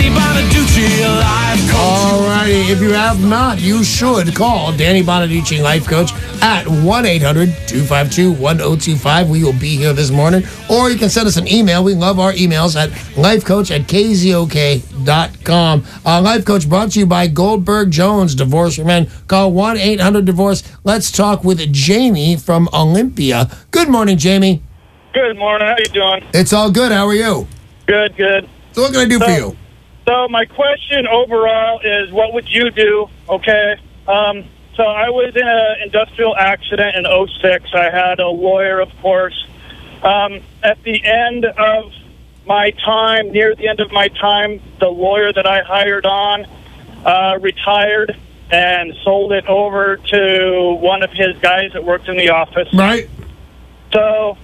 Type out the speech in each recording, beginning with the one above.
Danny Bonaduce, life coach. All righty. If you have not, you should call Danny Bonaduce, life coach, at 1-800-252-1025. We will be here this morning. Or you can send us an email. We love our emails at lifecoach@KZOK.com. Life Coach brought to you by Goldberg Jones Divorce for Men. Call 1-800-DIVORCE. Let's talk with Jamie from Olympia. Good morning, Jamie. Good morning. How you doing? It's all good. How are you? Good, good. So what can I do for you? So my question overall is, what would you do? Okay. So I was in an industrial accident in 2006. I had a lawyer, of course. At the end of my time, near the end of my time, the lawyer that I hired on retired and sold it over to one of his guys that worked in the office. Right. So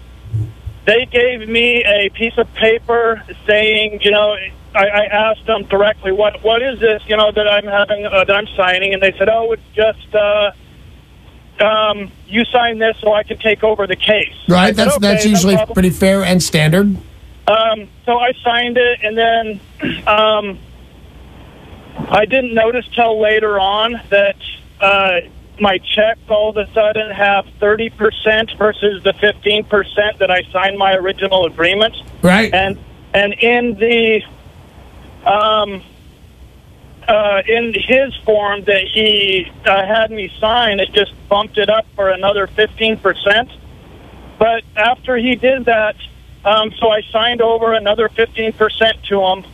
they gave me a piece of paper saying, you know, I asked them directly, what is this, you know, that I'm having, that I'm signing, and they said, oh, it's just, you sign this so I can take over the case. Right, said, that's okay, usually no problem. pretty fair and standard. So I signed it, and then I didn't notice till later on that my checks all of a sudden have 30% versus the 15% that I signed my original agreement. Right. And in the in his form that he had me sign, it just bumped it up for another 15%. But after he did that, so I signed over another 15% to him.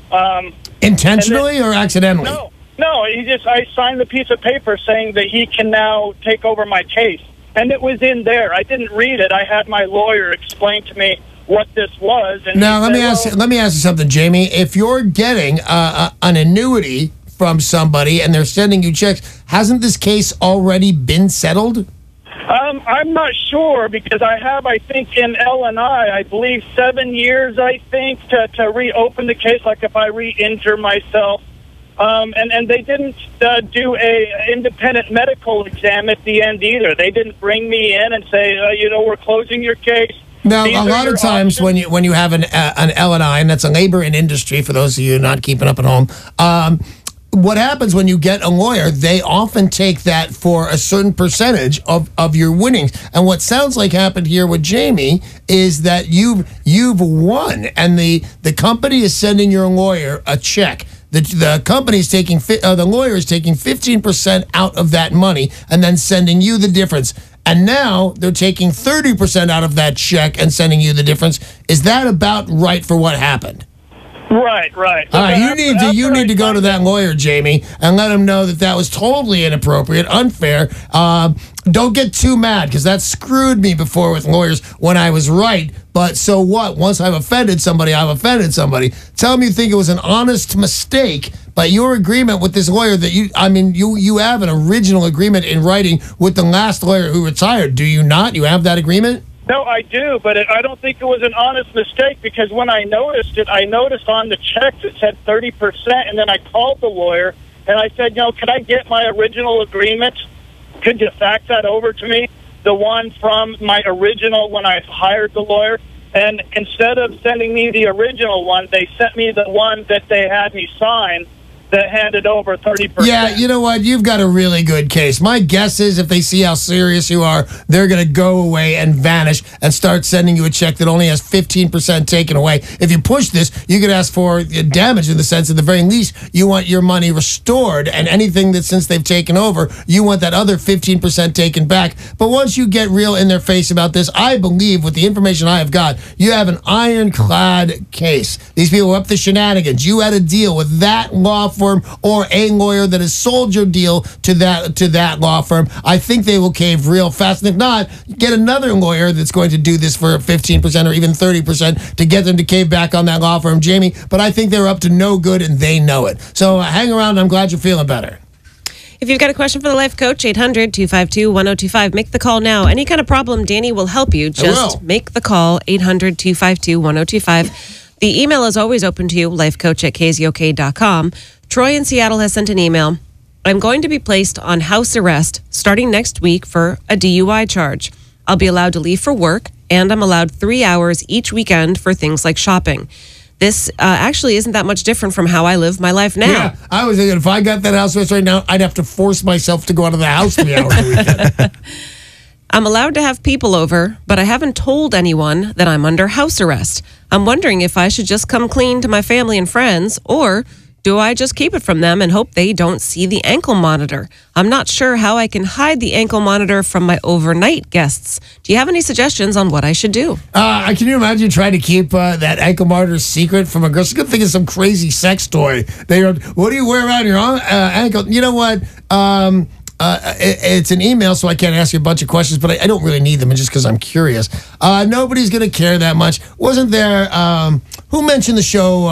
Intentionally or accidentally? No, I signed the piece of paper saying that he can now take over my case. And it was in there. I didn't read it. I had my lawyer explain to me what this was. And now, let me ask you something, Jamie. If you're getting an annuity from somebody and they're sending you checks, hasn't this case already been settled? I'm not sure, because I have, I think, in I believe 7 years, I think, to reopen the case, like if I re-injure myself. And they didn't do a independent medical exam at the end either. They didn't bring me in and say, you know, we're closing your case. Now, a lot of times when you have an L&I, and that's a labor and industry for those of you not keeping up at home, what happens when you get a lawyer, they often take that for a certain percentage of your winnings. And what sounds like happened here with Jamie is that you've won, and the company is sending your lawyer a check. The company is taking, the lawyer is taking 15% out of that money and then sending you the difference. And now they're taking 30% out of that check and sending you the difference. Is that about right for what happened? Right. All right, you need to go to that lawyer, Jamie, and let him know that that was totally inappropriate, unfair. Don't get too mad, because that screwed me before with lawyers when I was right. But so what? Once I've offended somebody, I've offended somebody. Tell me you think it was an honest mistake, but your agreement with this lawyer that you have an original agreement in writing with the last lawyer who retired. Do you not? You have that agreement? No, I do, but I don't think it was an honest mistake, because when I noticed it, I noticed on the checks it said 30%, and then I called the lawyer, and I said, you know, could I get my original agreement? Could you fax that over to me? The one from my original when I hired the lawyer. And instead of sending me the original one, they sent me the one that they had me sign that handed over 30%. Yeah, you know what? You've got a really good case. My guess is if they see how serious you are, they're going to go away and vanish and start sending you a check that only has 15% taken away. If you push this, you could ask for damage, in the sense, at the very least, you want your money restored, and anything that since they've taken over, you want that other 15% taken back. But once you get real in their face about this, I believe, with the information I have got, you have an ironclad case. These people are up to shenanigans. You had a deal with that law firm or a lawyer that has sold your deal to that law firm. I think they will cave real fast. And if not, get another lawyer that's going to do this for 15% or even 30% to get them to cave back on that law firm, Jamie. But I think they're up to no good, and they know it. So hang around. I'm glad you're feeling better. If you've got a question for the Life Coach, 800-252-1025. Make the call now. Any kind of problem, Danny will help you. Just make the call, 800-252-1025. The email is always open to you, lifecoach@KZOK.com. Troy in Seattle has sent an email. I'm going to be placed on house arrest starting next week for a DUI charge. I'll be allowed to leave for work, and I'm allowed 3 hours each weekend for things like shopping. This actually isn't that much different from how I live my life now. Yeah, I was thinking if I got that house arrest right now, I'd have to force myself to go out of the house 3 hours a weekend. I'm allowed to have people over, but I haven't told anyone that I'm under house arrest. I'm wondering if I should just come clean to my family and friends, or do I just keep it from them and hope they don't see the ankle monitor? I'm not sure how I can hide the ankle monitor from my overnight guests. Do you have any suggestions on what I should do? Can you imagine trying to keep that ankle monitor secret from a girl? She's going to think of some crazy sex toy. What do you wear around your ankle? You know what? It's an email, so I can't ask you a bunch of questions, but I don't really need them just because I'm curious. Nobody's going to care that much. Wasn't there, who mentioned the show,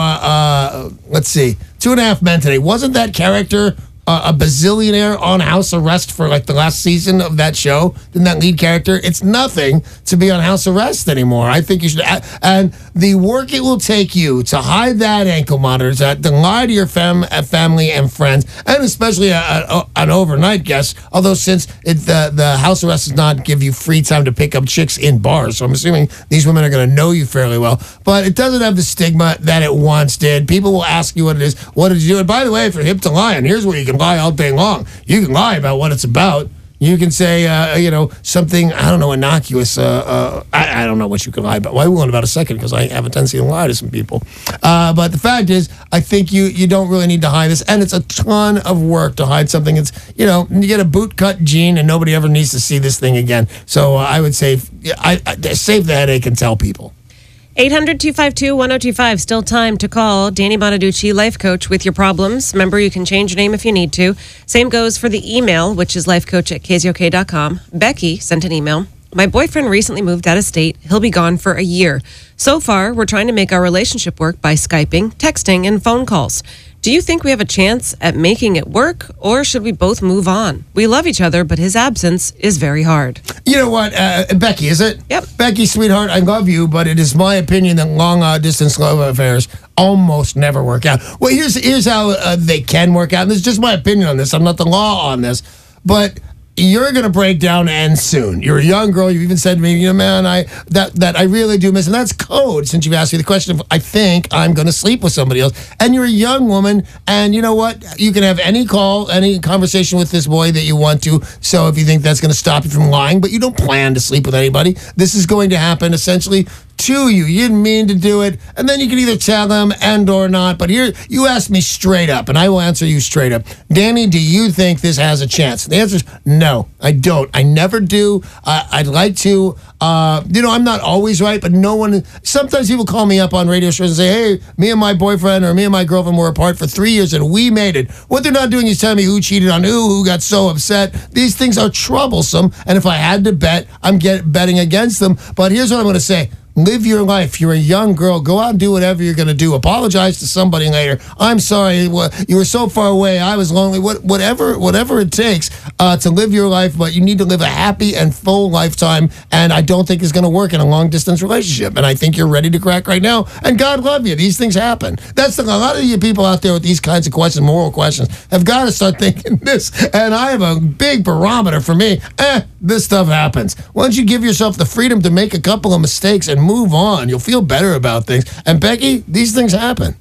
let's see, 2.5 Men today? Wasn't that character a bazillionaire on house arrest for like the last season of that show? Didn't that lead character? It's nothing to be on house arrest anymore. I think you should, and the work it will take you to hide that ankle monitor, to lie to your family and friends, and especially an overnight guest. Although since the house arrest does not give you free time to pick up chicks in bars, so I'm assuming these women are going to know you fairly well. But it doesn't have the stigma that it once did. People will ask you what it is. What did you do? And by the way, if you're hip to lying, here's where you can lie all day long. You can lie about what it's about. You can say, something, I don't know, innocuous. I don't know what you can lie about. Well, I will in about a second because I have a tendency to lie to some people. But the fact is, I think you don't really need to hide this. And it's a ton of work to hide something. It's, you get a bootcut jean and nobody ever needs to see this thing again. So I would say, save the headache and tell people. 800-252-1025. Still time to call Danny Bonaduce, life coach, with your problems. Remember, you can change your name if you need to. Same goes for the email, which is lifecoach@KZOK.com. Becky sent an email. My boyfriend recently moved out of state. He'll be gone for a year. So far, we're trying to make our relationship work by Skyping, texting, and phone calls. Do you think we have a chance at making it work, or should we both move on? We love each other, but his absence is very hard. You know what, Becky, is it? Yep. Becky, sweetheart, I love you, but it is my opinion that long-distance love affairs almost never work out. Well, here's how they can work out, and this is just my opinion on this. I'm not the law on this, but you're going to break down and soon. You're a young girl. You even said to me, man, that I really do miss. And that's code, since you've asked me the question of, I think I'm going to sleep with somebody else. And you're a young woman, and you know what? You can have any call, any conversation with this boy that you want to. So if you think that's going to stop you from lying, but you don't plan to sleep with anybody, this is going to happen essentially to you. You didn't mean to do it, and then you can either tell them and or not. But here, you ask me straight up, and I will answer you straight up. Danny, do you think this has a chance? The answer is no, I don't. I never do. I'd like to. I'm not always right, but no one. Sometimes people call me up on radio shows and say, hey, me and my boyfriend or me and my girlfriend were apart for 3 years and we made it. What they're not doing is telling me who cheated on who got so upset. These things are troublesome, and if I had to bet, I'm betting against them. But here's what I'm going to say. Live your life. You're a young girl. Go out and do whatever you're going to do. Apologize to somebody later. I'm sorry. You were so far away. I was lonely. Whatever it takes to live your life, but you need to live a happy and full lifetime, and I don't think it's going to work in a long-distance relationship, and I think you're ready to crack right now, and God love you. These things happen. A lot of you people out there with these kinds of questions, moral questions, have got to start thinking this, and I have a big barometer for me. This stuff happens. Why don't you give yourself the freedom to make a couple of mistakes and move on? You'll feel better about things. And Becky, these things happen.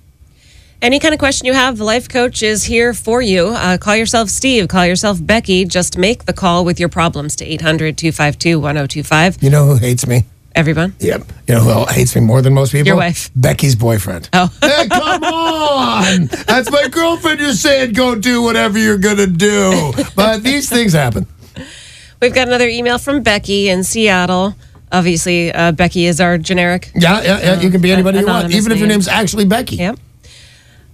Any kind of question you have, the life coach is here for you. Call yourself Steve. Call yourself Becky. Just make the call with your problems to 800-252-1025. You know who hates me? Everyone? Yep. You know who hates me more than most people? Your wife. Becky's boyfriend. Oh. Hey, come on! That's my girlfriend. You're saying go do whatever you're going to do. But these things happen. We've got another email from Becky in Seattle. Obviously, Becky is our generic. Yeah. You can be anybody you want, even if your name's actually Becky. Yep.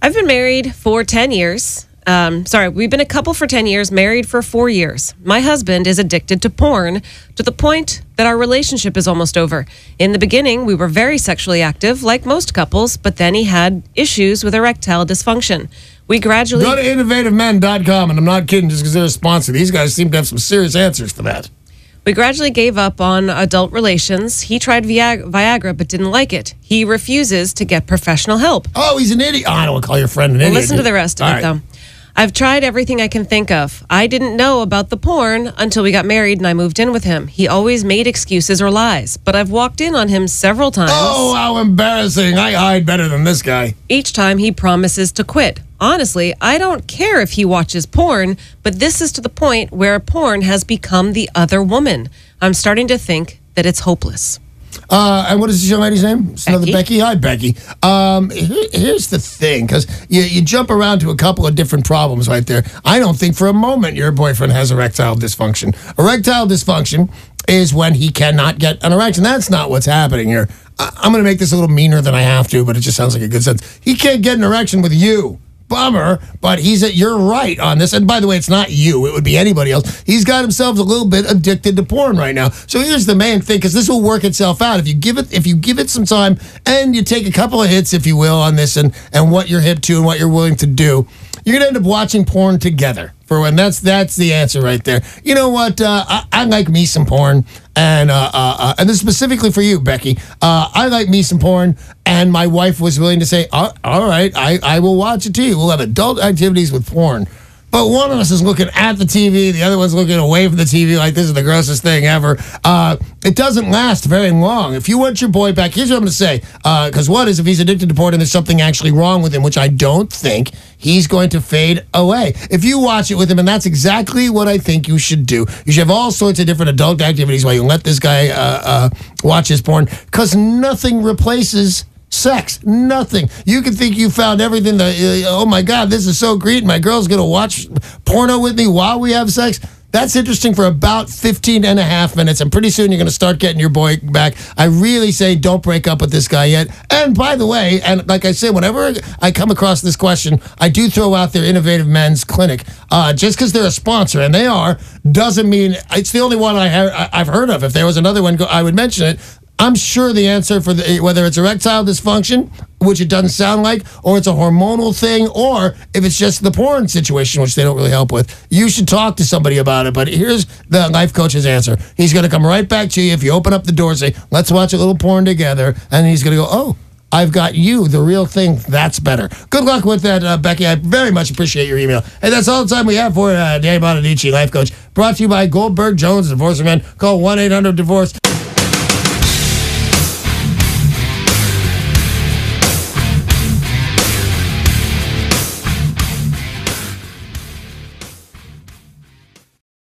I've been married for 10 years. We've been a couple for 10 years, married for 4 years. My husband is addicted to porn to the point that our relationship is almost over. In the beginning, we were very sexually active, like most couples, but then he had issues with erectile dysfunction. We gradually... Go to innovativemen.com, and I'm not kidding just because they're a sponsor. These guys seem to have some serious answers for that. We gradually gave up on adult relations. He tried Viagra, but didn't like it. He refuses to get professional help. Oh, he's an idiot. Oh, I don't want to call your friend an idiot. Listen to the rest of it, though. I've tried everything I can think of. I didn't know about the porn until we got married and I moved in with him. He always made excuses or lies, but I've walked in on him several times. Oh, how embarrassing. I hide better than this guy. Each time he promises to quit. Honestly, I don't care if he watches porn, but this is to the point where porn has become the other woman. I'm starting to think that it's hopeless. And what is this young lady's name? It's another Becky. Hi, Becky. Here's the thing, because you jump around to a couple of different problems right there. I don't think for a moment your boyfriend has erectile dysfunction. Erectile dysfunction is when he cannot get an erection. That's not what's happening here. I'm going to make this a little meaner than I have to, but it just sounds like a good sense. He can't get an erection with you. Bummer, but you're right on this. And by the way, it's not you. It would be anybody else. He's got himself a little bit addicted to porn right now. So here's the main thing, because this will work itself out. If you give it some time and you take a couple of hits, if you will, on this and what you're hip to and what you're willing to do, you're going to end up watching porn together. For when that's the answer right there. You know what? I like me some porn, and this is specifically for you, Becky. I like me some porn, and my wife was willing to say, all right, I will watch it too. We'll have adult activities with porn. But one of us is looking at the TV, the other one's looking away from the TV like this is the grossest thing ever. It doesn't last very long. If you want your boy back, here's what I'm going to say. Because one is, if he's addicted to porn and there's something actually wrong with him, which I don't think, he's going to fade away. If you watch it with him, and that's exactly what I think you should do. You should have all sorts of different adult activities while you let this guy watch his porn, because nothing replaces sex. Nothing. You can think you found everything that, oh my God, this is so great. My girl's going to watch porno with me while we have sex. That's interesting for about 15 and a half minutes, and pretty soon you're going to start getting your boy back. I really say don't break up with this guy yet. And by the way, and like I said, whenever I come across this question, I do throw out their Innovative Men's Clinic. Just because they're a sponsor, and they are, doesn't mean it's the only one I've heard of. If there was another one, I would mention it. I'm sure the answer for whether it's erectile dysfunction, which it doesn't sound like, or it's a hormonal thing, or if it's just the porn situation, which they don't really help with, you should talk to somebody about it. But here's the life coach's answer. He's going to come right back to you if you open up the door and say, let's watch a little porn together, and he's going to go, oh, I've got you, the real thing. That's better. Good luck with that, Becky. I very much appreciate your email. And that's all the time we have for Danny Bonaduce, life coach. Brought to you by Goldberg Jones, Divorce Men. Call 1-800-DIVORCE.